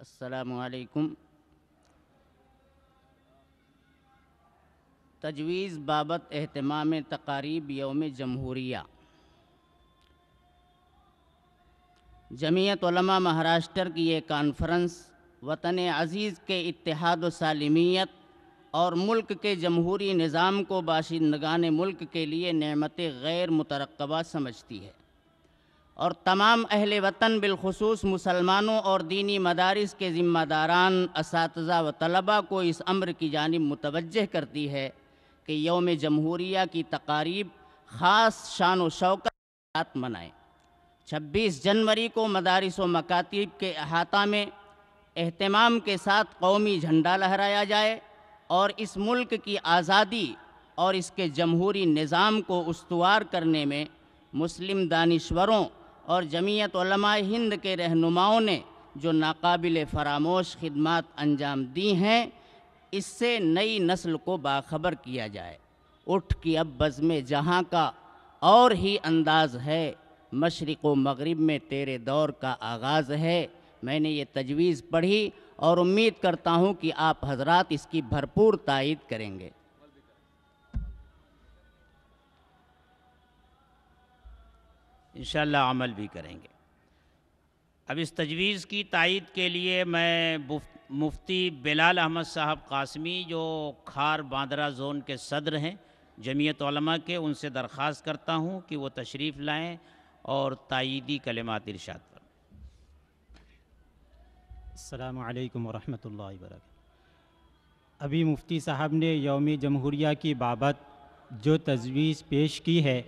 अस्सलामु अलैकुम। तजवीज़ बाबत एहतमाम तक़ारीब यौम जमहूरिया। जमीयत उलमा महाराष्ट्र की ये कॉन्फ्रेंस वतन अज़ीज़ के इत्तेहाद व सालिमियत और मुल्क के जमहूरी निज़ाम को बाशिंदगान मुल्क के लिए नेमत गैर मुतरक़्क़बा समझती है और तमाम अहले वतन बिलखुसूस मुसलमानों और दीनी मदारिस के ज़िम्मेदारान, असातिज़ा व तलबा को इस अम्र की जानिब मुतवज्जह करती है कि यौम जमहूरिया की तक़ारीब ख़ास शान व शौकत के साथ मनाएँ। 26 जनवरी को मदारिस व मकातिब के अहाता में एहतमाम के साथ कौमी झंडा लहराया जाए और इस मुल्क की आज़ादी और इसके जमहूरी निज़ाम को उस्तवार करने में मुस्लिम दानिश्वरों और जमीयत उलमाए हिंद के रहनुमाओं ने जो नाकाबिल फ़रामोश खिदमात अंजाम दी हैं, इससे नई नस्ल को बाखबर किया जाए। उठ कि अब बज़्म जहाँ का और ही अंदाज़ है, मशरिक़ व मग़रिब में तेरे दौर का आगाज़ है। मैंने ये तजवीज़ पढ़ी और उम्मीद करता हूँ कि आप हज़रात इसकी भरपूर तायीद करेंगे। इंशाअल्लाह अमल भी करेंगे। अब इस तजवीज़ की तायीद के लिए मैं मुफ्ती बिलाल अहमद साहब कासमी, जो खार बांद्रा ज़ोन के सदर हैं जमीयत उलमा के, उनसे दरख्वास्त करता हूँ कि वो तशरीफ़ लाएँ और तायीदी कलिमात इरशाद करें। अस्सलामु अलैकुम वरहमतुल्लाहि वबरकातुहू। अभी मुफ्ती साहब ने यौम जमहूरिया की बाबत जो तजवीज़ पेश की है,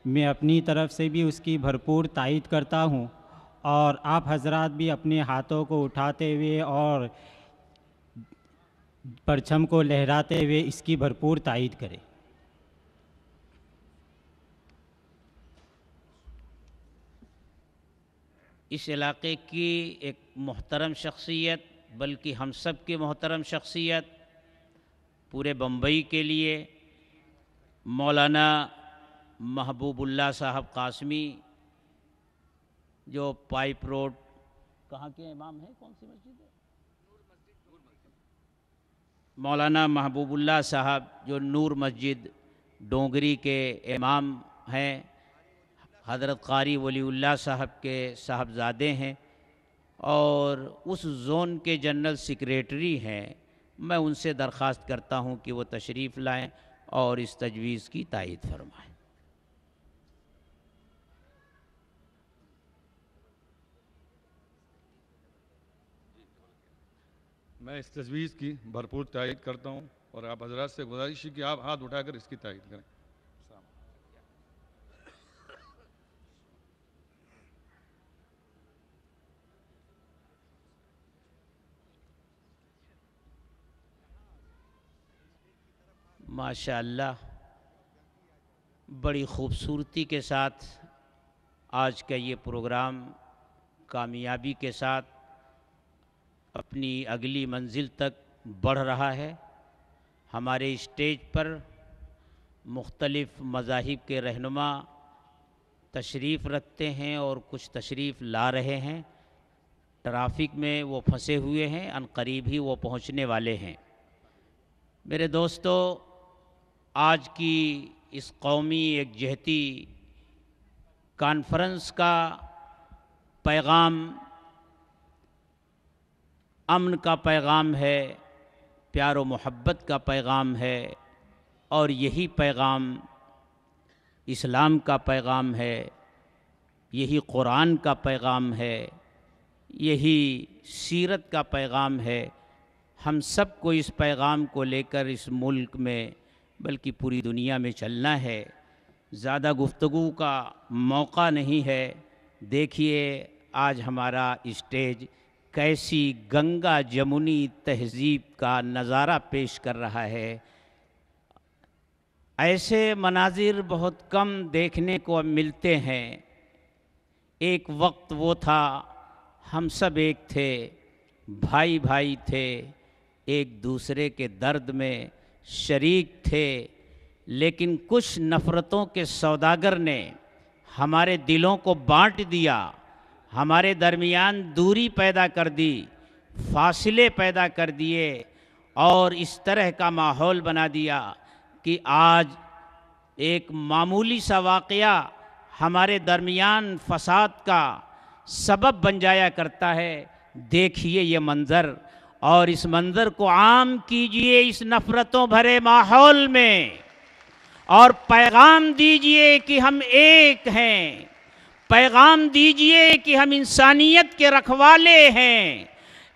मैं अपनी तरफ से भी उसकी भरपूर तायीद करता हूँ और आप हजरात भी अपने हाथों को उठाते हुए और परचम को लहराते हुए इसकी भरपूर तायीद करें। इस इलाके की एक मोहतरम शख्सियत, बल्कि हम सब की मोहतरम शख्सियत, पूरे बम्बई के लिए मौलाना महबूबुल्लाह साहब कासमी, जो पाइप रोड, कहाँ के इमाम हैं, कौन सी मस्जिद है? मौलाना महबूबुल्लाह साहब जो नूर मस्जिद डोंगरी के इमाम हैं, हज़रत क़ारी वलीउल्लाह साहब के साहबजादे हैं और उस ज़ोन के जनरल सेक्रेटरी हैं। मैं उनसे दरख्वास्त करता हूं कि वो तशरीफ़ लाएं और इस तजवीज़ की तायीद फरमाएं। मैं इस तजवीज़ की भरपूर तायीद करता हूं और आप हज़रात से गुजारिश है कि आप हाथ उठाकर इसकी तायीद करें। माशाअल्लाह, बड़ी ख़ूबसूरती के साथ आज का ये प्रोग्राम कामयाबी के साथ अपनी अगली मंजिल तक बढ़ रहा है। हमारे स्टेज पर मुख्तलिफ़ मज़ाहिब के रहनुमा तशरीफ़ रखते हैं और कुछ तशरीफ़ ला रहे हैं। ट्रैफिक में वो फंसे हुए हैं, अनकरीब ही वो पहुंचने वाले हैं। मेरे दोस्तों, आज की इस कौमी एकजहती कॉन्फ्रेंस का पैगाम अमन का पैगाम है, प्यार व मोहब्बत का पैगाम है और यही पैगाम इस्लाम का पैगाम है, यही कुरान का पैगाम है, यही सीरत का पैगाम है। हम सब को इस पैगाम को लेकर इस मुल्क में बल्कि पूरी दुनिया में चलना है। ज़्यादा गुफ्तगू का मौका नहीं है। देखिए आज हमारा स्टेज कैसी गंगा जमुनी तहज़ीब का नज़ारा पेश कर रहा है। ऐसे मनाजिर बहुत कम देखने को अब मिलते हैं। एक वक्त वो था, हम सब एक थे, भाई भाई थे, एक दूसरे के दर्द में शरीक थे, लेकिन कुछ नफ़रतों के सौदागर ने हमारे दिलों को बांट दिया, हमारे दरमियान दूरी पैदा कर दी। फासले पैदा कर दिए और इस तरह का माहौल बना दिया कि आज एक मामूली सा वाक़या हमारे दरमियान फसाद का सबब बन जाया करता है। देखिए ये मंज़र, और इस मंज़र को आम कीजिए इस नफ़रतों भरे माहौल में, और पैगाम दीजिए कि हम एक हैं, पैगाम दीजिए कि हम इंसानियत के रखवाले हैं।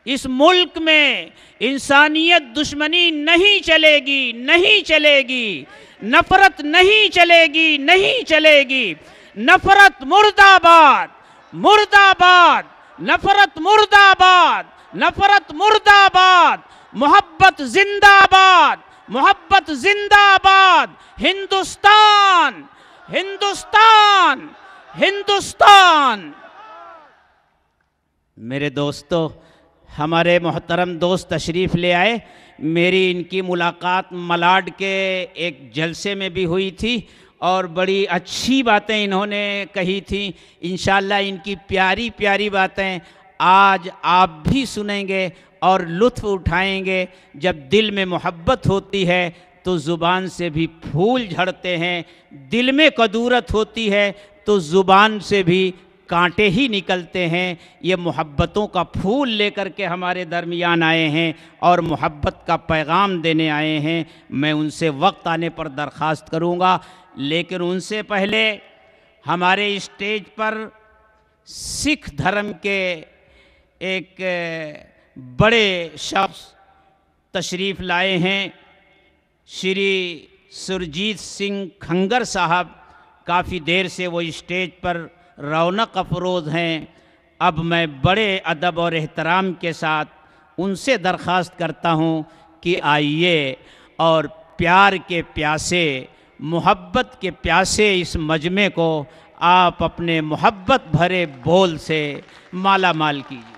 इस मुल्क में इंसानियत दुश्मनी नहीं चलेगी, नहीं चलेगी, नफ़रत नहीं चलेगी, नहीं चलेगी। नफ़रत मुर्दाबाद, मुर्दाबाद, नफ़रत मुर्दाबाद, नफ़रत मुर्दाबाद, मोहब्बत जिंदाबाद, मोहब्बत जिंदाबाद। हिंदुस्तान, हिंदुस्तान, हिंदुस्तान। मेरे दोस्तों, हमारे मोहतरम दोस्त तशरीफ़ ले आए। मेरी इनकी मुलाकात मलाड के एक जलसे में भी हुई थी और बड़ी अच्छी बातें इन्होंने कही थी। इंशाअल्लाह इनकी प्यारी प्यारी बातें आज आप भी सुनेंगे और लुत्फ़ उठाएंगे। जब दिल में मोहब्बत होती है तो ज़ुबान से भी फूल झड़ते हैं, दिल में कदूरत होती है तो ज़ुबान से भी कांटे ही निकलते हैं। ये मोहब्बतों का फूल लेकर के हमारे दरमियान आए हैं और मोहब्बत का पैगाम देने आए हैं। मैं उनसे वक्त आने पर दरख्वास्त करूँगा, लेकिन उनसे पहले हमारे स्टेज पर सिख धर्म के एक बड़े शख्स तशरीफ़ लाए हैं, श्री सुरजीत सिंह खंगर साहब। काफ़ी देर से वो स्टेज पर रौनक अफरोज़ हैं। अब मैं बड़े अदब और एहतराम के साथ उनसे दरख्वास्त करता हूँ कि आइए और प्यार के प्यासे, मोहब्बत के प्यासे इस मजमे को आप अपने मोहब्बत भरे बोल से माला माल कीजिए।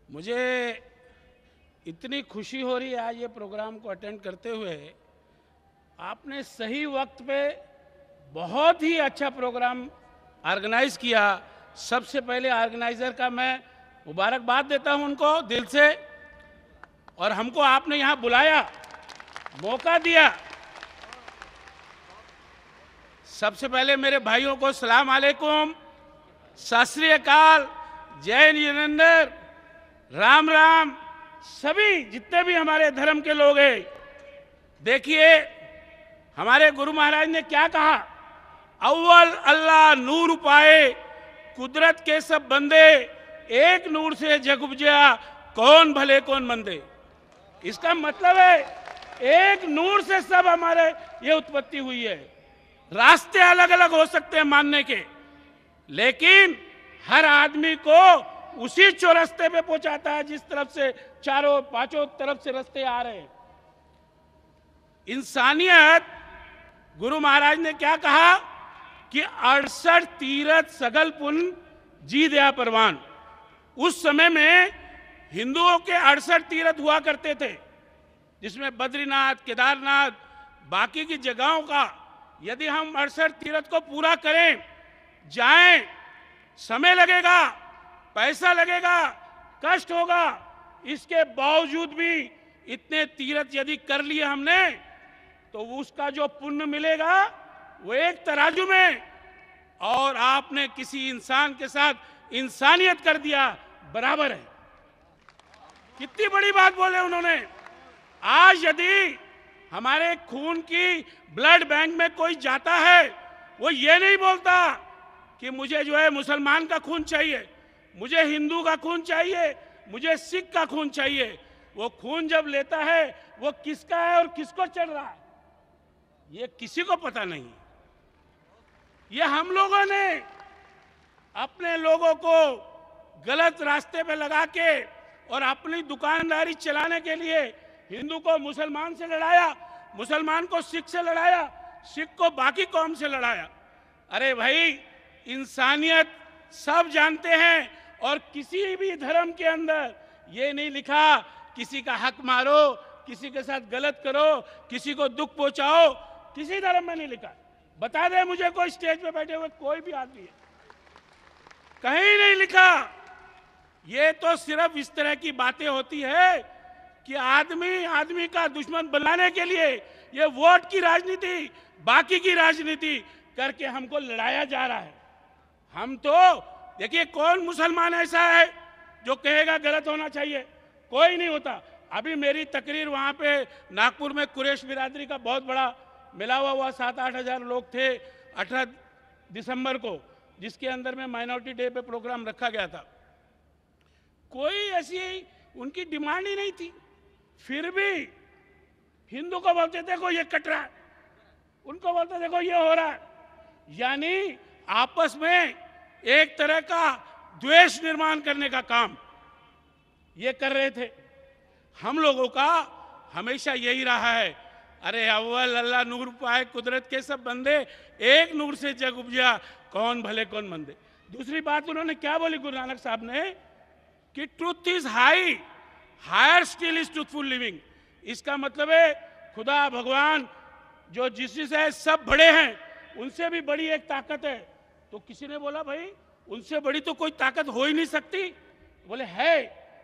मुझे इतनी खुशी हो रही है आज ये प्रोग्राम को अटेंड करते हुए। आपने सही वक्त पे बहुत ही अच्छा प्रोग्राम ऑर्गेनाइज किया। सबसे पहले ऑर्गेनाइज़र का मैं मुबारकबाद देता हूं उनको दिल से। और हमको आपने यहाँ बुलाया, मौका दिया। सबसे पहले मेरे भाइयों को सलाम अलैकुम, सत श्री अकाल, जय जिनेंद्र, राम राम। सभी जितने भी हमारे धर्म के लोग हैं, देखिए हमारे गुरु महाराज ने क्या कहा, अव्वल अल्लाह नूर पाए, कुदरत के सब बंदे, एक नूर से जग उपजा, कौन भले कौन मंदे। इसका मतलब है एक नूर से सब हमारे ये उत्पत्ति हुई है। रास्ते अलग अलग हो सकते हैं मानने के, लेकिन हर आदमी को उसी चौरस्ते पे पहुंचाता है जिस तरफ से चारों पांचों तरफ से रास्ते आ रहे हैं। इंसानियत, गुरु महाराज ने क्या कहा कि 68 तीरथ सगल पुन जी दया परवान। उस समय में हिंदुओं के 68 तीरथ हुआ करते थे, जिसमें बद्रीनाथ, केदारनाथ, बाकी की जगहों का यदि हम 68 तीरथ को पूरा करें, जाएं, समय लगेगा, पैसा लगेगा, कष्ट होगा, इसके बावजूद भी इतने तीरथ यदि कर लिए हमने तो उसका जो पुण्य मिलेगा वो एक तराजू में, और आपने किसी इंसान के साथ इंसानियत कर दिया, बराबर है। कितनी बड़ी बात बोले उन्होंने। आज यदि हमारे खून की ब्लड बैंक में कोई जाता है, वो ये नहीं बोलता कि मुझे जो है मुसलमान का खून चाहिए, मुझे हिंदू का खून चाहिए, मुझे सिख का खून चाहिए। वो खून जब लेता है वो किसका है और किसको चढ़ रहा है, ये किसी को पता नहीं। ये हम लोगों ने अपने लोगों को गलत रास्ते पे लगा के और अपनी दुकानदारी चलाने के लिए हिंदू को मुसलमान से लड़ाया, मुसलमान को सिख से लड़ाया, सिख को बाकी कौम से लड़ाया। अरे भाई, इंसानियत सब जानते हैं, और किसी भी धर्म के अंदर ये नहीं लिखा किसी का हक मारो, किसी के साथ गलत करो, किसी को दुख पहुंचाओ, किसी धर्म में नहीं लिखा। बता दे मुझे कोई स्टेज पे बैठे हुए कोई भी आदमी है, कहीं नहीं लिखा। ये तो सिर्फ इस तरह की बातें होती है कि आदमी आदमी का दुश्मन बनाने के लिए ये वोट की राजनीति, बाकी की राजनीति करके हमको लड़ाया जा रहा है। हम तो देखिए, कौन मुसलमान ऐसा है जो कहेगा गलत होना चाहिए? कोई नहीं होता। अभी मेरी तकरीर वहां पे नागपुर में कुरैश बिरादरी का बहुत बड़ा मिला हुआ 7-8 हज़ार लोग थे 18 दिसंबर को, जिसके अंदर में माइनॉरिटी डे पे प्रोग्राम रखा गया था। कोई ऐसी उनकी डिमांड ही नहीं थी, फिर भी हिंदू को बोलते देखो ये कट रहा है, उनको बोलते देखो ये हो रहा है। यानी आपस में एक तरह का द्वेष निर्माण करने का काम ये कर रहे थे। हम लोगों का हमेशा यही रहा है, अरे अव्वल अल्लाह नूर पाए कुदरत के सब बंदे, एक नूर से जग उपजा, कौन भले कौन मंदे। दूसरी बात उन्होंने क्या बोली गुरु नानक साहब ने कि truth is high, higher still is truthful living. इसका मतलब है खुदा भगवान जो जिससे है सब बड़े हैं, उनसे भी बड़ी एक ताकत है। तो किसी ने बोला भाई उनसे बड़ी तो कोई ताकत हो ही नहीं सकती। बोले है,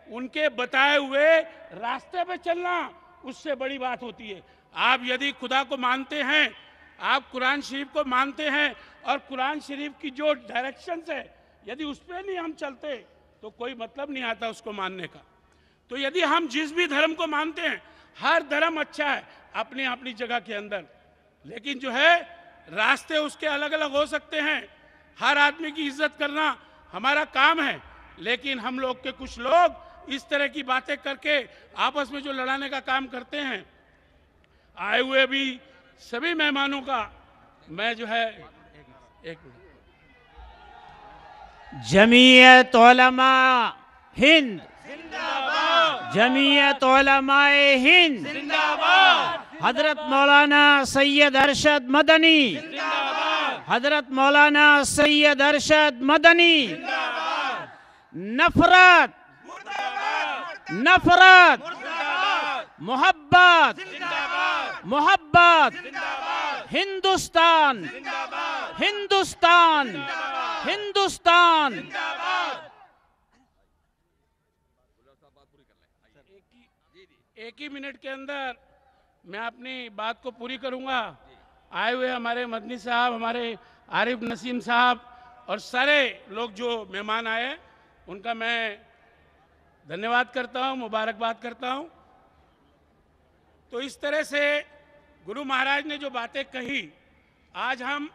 उनके बताए हुए रास्ते पे चलना उससे बड़ी बात होती है। आप यदि खुदा को मानते हैं, आप कुरान शरीफ को मानते हैं और कुरान शरीफ की जो डायरेक्शंस है यदि उस पर नहीं हम चलते तो कोई मतलब नहीं आता उसको मानने का। तो यदि हम जिस भी धर्म को मानते हैं, हर धर्म अच्छा है अपनी अपनी जगह के अंदर, लेकिन जो है रास्ते उसके अलग अलग हो सकते हैं। हर आदमी की इज्जत करना हमारा काम है, लेकिन हम लोग के कुछ लोग इस तरह की बातें करके आपस में जो लड़ाने का काम करते हैं। आए हुए भी सभी मेहमानों का मैं जो है एक जमीयत उलमा हिंद जिंदाबाद, जमीयत उलमाए हिंद जिंदाबाद, हजरत मौलाना सैयद अरशद मदनी जिंदाबाद, हजरत मौलाना सैयद अरशद मदनी जिंदाबाद। नफरत नफरत मोहब्बत मोहब्बत, हिंदुस्तान हिंदुस्तान हिंदुस्तान। एक ही मिनट के अंदर मैं अपनी बात को पूरी करूंगा। आए हुए हमारे मदनी साहब, हमारे आरिफ नसीम साहब और सारे लोग जो मेहमान आए उनका मैं धन्यवाद करता हूं, मुबारकबाद करता हूं। तो इस तरह से गुरु महाराज ने जो बातें कही, आज हम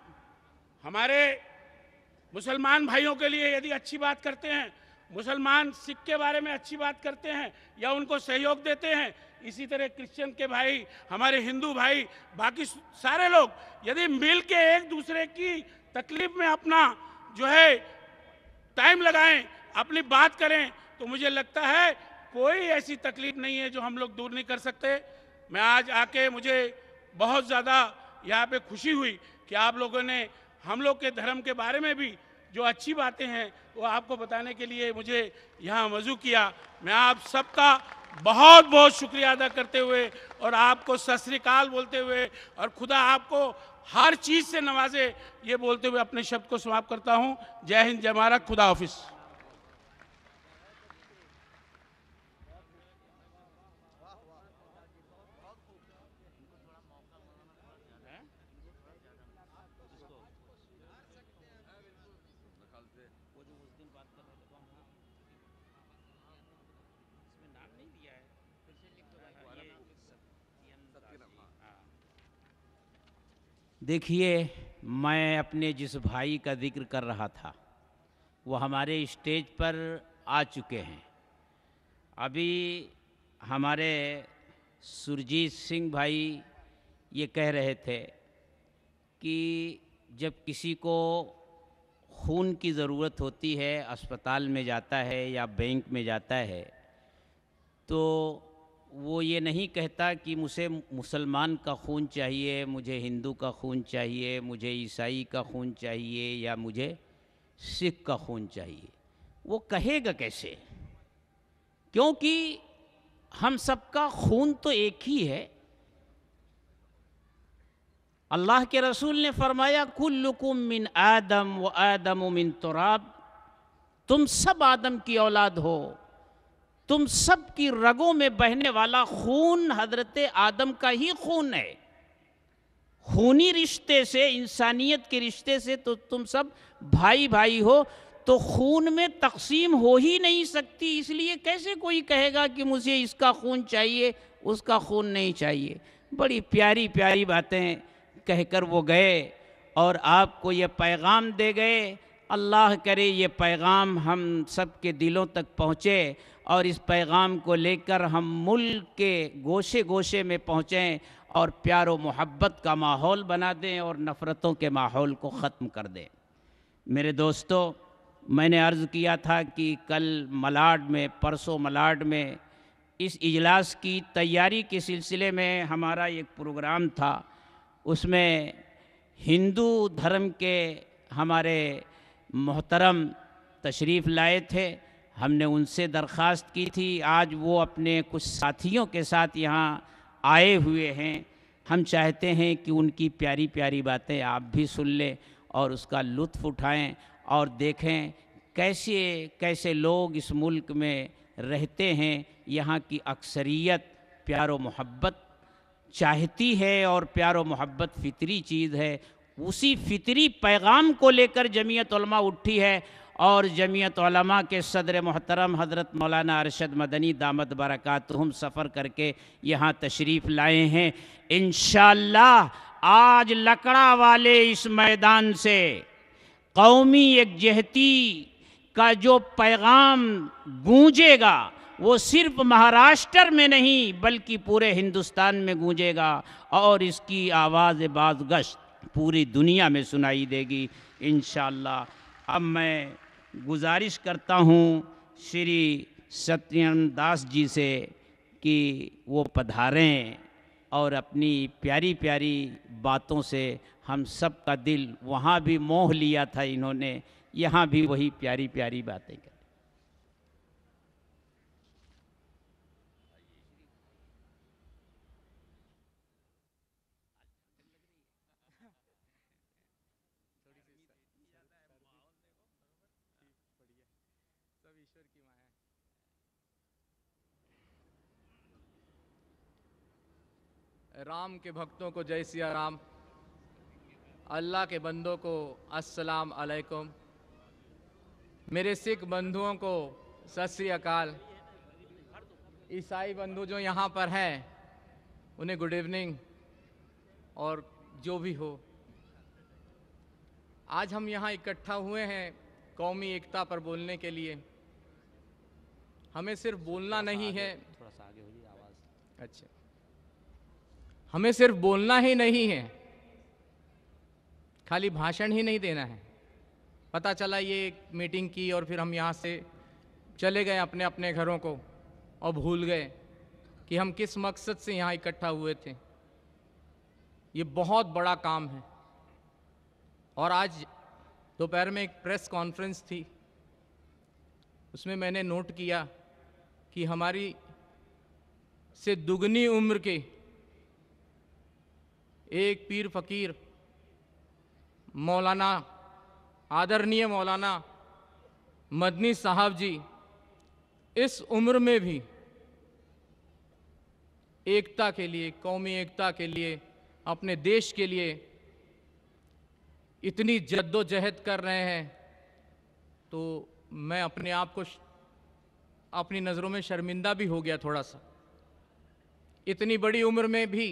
हमारे मुसलमान भाइयों के लिए यदि अच्छी बात करते हैं, मुसलमान सिख के बारे में अच्छी बात करते हैं या उनको सहयोग देते हैं, इसी तरह क्रिश्चियन के भाई, हमारे हिंदू भाई, बाकी सारे लोग यदि मिल के एक दूसरे की तकलीफ में अपना जो है टाइम लगाएं, अपनी बात करें, तो मुझे लगता है कोई ऐसी तकलीफ नहीं है जो हम लोग दूर नहीं कर सकते। मैं आज आके मुझे बहुत ज़्यादा यहाँ पे खुशी हुई कि आप लोगों ने हम लोग के धर्म के बारे में भी जो अच्छी बातें हैं वो आपको बताने के लिए मुझे यहाँ मौजू किया। मैं आप सबका बहुत बहुत शुक्रिया अदा करते हुए और आपको सत श्री अकाल बोलते हुए और खुदा आपको हर चीज़ से नवाजे ये बोलते हुए अपने शब्द को समाप्त करता हूँ। जय हिंद, जय भारत, खुदा हाफिज़। देखिए, मैं अपने जिस भाई का जिक्र कर रहा था वो हमारे स्टेज पर आ चुके हैं। अभी हमारे सुरजीत सिंह भाई ये कह रहे थे कि जब किसी को खून की ज़रूरत होती है, अस्पताल में जाता है या बैंक में जाता है, तो वो ये नहीं कहता कि मुझे मुसलमान का खून चाहिए, मुझे हिंदू का खून चाहिए, मुझे ईसाई का खून चाहिए या मुझे सिख का खून चाहिए। वो कहेगा कैसे? क्योंकि हम सबका खून तो एक ही है। अल्लाह के रसूल ने फरमाया कुल्लुकुम मिन आदम व आदम मिन तुराब, तुम सब आदम की औलाद हो, तुम सब की रगों में बहने वाला खून हजरत आदम का ही खून है। खूनी रिश्ते से, इंसानियत के रिश्ते से तो तुम सब भाई भाई हो, तो खून में तकसीम हो ही नहीं सकती। इसलिए कैसे कोई कहेगा कि मुझे इसका खून चाहिए उसका खून नहीं चाहिए। बड़ी प्यारी प्यारी बातें कहकर वो गए और आपको ये पैगाम दे गए। अल्लाह करे ये पैगाम हम सब के दिलों तक पहुँचे और इस पैगाम को लेकर हम मुल्क के गोशे गोशे में पहुँचें और प्यार व मोहब्बत का माहौल बना दें और नफ़रतों के माहौल को ख़त्म कर दें। मेरे दोस्तों, मैंने अर्ज़ किया था कि कल मलाड में, परसों मलाड में इस इजलास की तैयारी के सिलसिले में हमारा एक प्रोग्राम था। उसमें हिंदू धर्म के हमारे मोहतरम तशरीफ़ लाए थे। हमने उनसे दरख्वास्त की थी, आज वो अपने कुछ साथियों के साथ यहाँ आए हुए हैं। हम चाहते हैं कि उनकी प्यारी प्यारी बातें आप भी सुन लें और उसका लुत्फ़ उठाएं और देखें कैसे कैसे लोग इस मुल्क में रहते हैं। यहाँ की अक्सरियत प्यार व मोहब्बत चाहती है और प्यार व मोहब्बत फ़ितरी चीज़ है। उसी फ़ितरी पैगाम को लेकर जमीयत उलमा उठी है और जमीयत उलमा के सदर मोहतरम हज़रत मौलाना अरशद मदनी दामद बरकातुहुम सफ़र करके यहाँ तशरीफ़ लाए हैं। इंशाअल्लाह आज लकड़ा वाले इस मैदान से कौमी एकजहती का जो पैगाम गूंजेगा वो सिर्फ महाराष्ट्र में नहीं बल्कि पूरे हिंदुस्तान में गूंजेगा और इसकी आवाज़ बाज़गश्त पूरी दुनिया में सुनाई देगी इंशाअल्लाह। अब मैं गुजारिश करता हूँ श्री सत्यन दास जी से कि वो पधारें और अपनी प्यारी प्यारी बातों से हम सब का दिल वहाँ भी मोह लिया था इन्होंने, यहाँ भी वही प्यारी प्यारी बातें करें। राम के भक्तों को जय सिया राम, अल्लाह के बंदों को अस्सलाम अलैकुम, मेरे सिख बंधुओं को सत श्री अकाल, ईसाई बंधु जो यहाँ पर हैं उन्हें गुड इवनिंग और जो भी हो। आज हम यहाँ इकट्ठा हुए हैं कौमी एकता पर बोलने के लिए। हमें सिर्फ बोलना नहीं है, थोड़ा सा आगे हो जाइए आवाज़। अच्छा, हमें सिर्फ बोलना ही नहीं है, खाली भाषण ही नहीं देना है। पता चला ये एक मीटिंग की और फिर हम यहाँ से चले गए अपने अपने घरों को और भूल गए कि हम किस मकसद से यहाँ इकट्ठा हुए थे। ये बहुत बड़ा काम है। और आज दोपहर में एक प्रेस कॉन्फ्रेंस थी, उसमें मैंने नोट किया कि हमारी से दुगनी उम्र के एक पीर फकीर मौलाना, आदरणीय मौलाना मदनी साहब जी इस उम्र में भी एकता के लिए, कौमी एकता के लिए, अपने देश के लिए इतनी जद्दोजहद कर रहे हैं, तो मैं अपने आप को अपनी नज़रों में शर्मिंदा भी हो गया थोड़ा सा। इतनी बड़ी उम्र में भी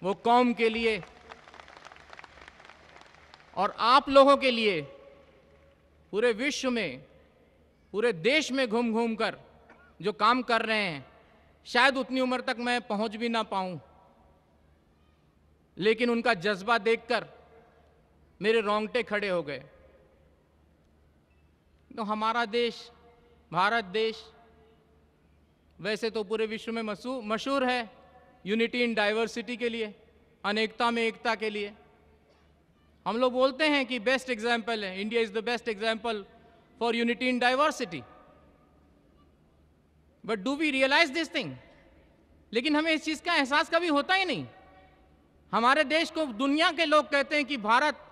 वो कौम के लिए और आप लोगों के लिए पूरे विश्व में, पूरे देश में घूम घूम कर जो काम कर रहे हैं, शायद उतनी उम्र तक मैं पहुंच भी ना पाऊं, लेकिन उनका जज्बा देखकर मेरे रोंगटे खड़े हो गए। तो हमारा देश, भारत देश वैसे तो पूरे विश्व में मशहूर है यूनिटी इन डाइवर्सिटी के लिए, अनेकता में एकता के लिए। हम लोग बोलते हैं कि बेस्ट एग्जाम्पल है, India is the best example for unity in diversity. But do we realize this thing? लेकिन हमें इस चीज़ का एहसास कभी होता ही नहीं। हमारे देश को दुनिया के लोग कहते हैं कि भारत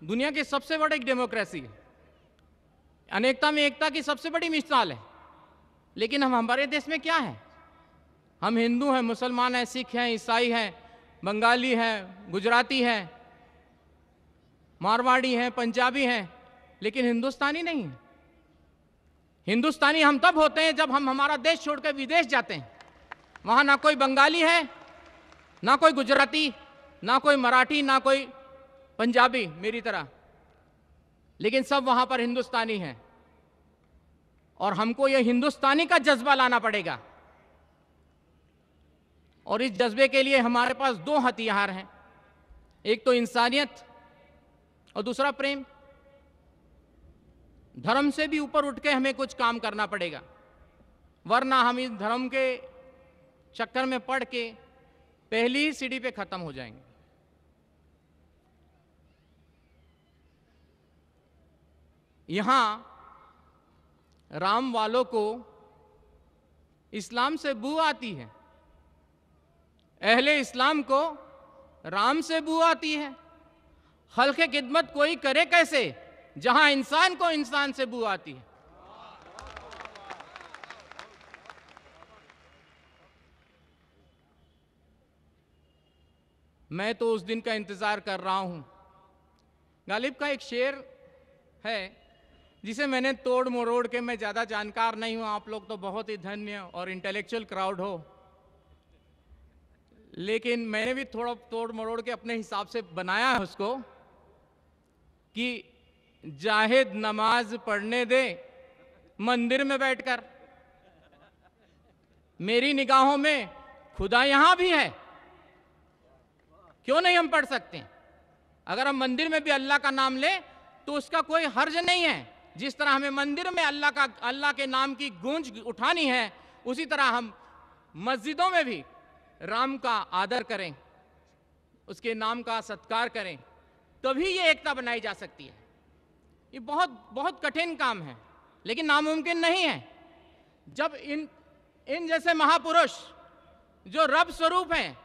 दुनिया की सबसे बड़ी डेमोक्रेसी है, अनेकता में एकता की सबसे बड़ी मिसाल है। लेकिन हम हमारे देश में क्या है? हम हिंदू हैं, मुसलमान हैं, सिख हैं, ईसाई हैं, बंगाली हैं, गुजराती हैं, मारवाड़ी हैं, पंजाबी हैं, लेकिन हिंदुस्तानी नहीं है। हिंदुस्तानी हम तब होते हैं जब हम हमारा देश छोड़कर विदेश जाते हैं। वहां ना कोई बंगाली है, ना कोई गुजराती, ना कोई मराठी, ना कोई पंजाबी मेरी तरह, लेकिन सब वहां पर हिंदुस्तानी हैं। और हमको यह हिंदुस्तानी का जज्बा लाना पड़ेगा। और इस जज्बे के लिए हमारे पास दो हथियार हैं, एक तो इंसानियत और दूसरा प्रेम। धर्म से भी ऊपर उठ के हमें कुछ काम करना पड़ेगा, वरना हम इस धर्म के चक्कर में पड़ के पहली ही सीढ़ी पे खत्म हो जाएंगे। यहां राम वालों को इस्लाम से बू आती है, अहले इस्लाम को राम से बू आती है। खल्क़े खिदमत कोई करे कैसे जहां इंसान को इंसान से बू आती है। मैं तो उस दिन का इंतजार कर रहा हूं। गालिब का एक शेर है जिसे मैंने तोड़ मरोड़ के, मैं ज्यादा जानकार नहीं हूं, आप लोग तो बहुत ही धन्य और इंटेलेक्चुअल क्राउड हो, लेकिन मैंने भी थोड़ा तोड़ मरोड़ के अपने हिसाब से बनाया है उसको कि जाहिद नमाज पढ़ने दे मंदिर में बैठकर, मेरी निगाहों में खुदा यहां भी है, क्यों नहीं हम पढ़ सकते हैं? अगर हम मंदिर में भी अल्लाह का नाम लें तो उसका कोई हर्ज नहीं है। जिस तरह हमें मंदिर में अल्लाह के नाम की गूंज उठानी है, उसी तरह हम मस्जिदों में भी राम का आदर करें, उसके नाम का सत्कार करें, तभी ये एकता बनाई जा सकती है। ये बहुत बहुत कठिन काम है, लेकिन नामुमकिन नहीं है। जब इन जैसे महापुरुष जो रब स्वरूप हैं,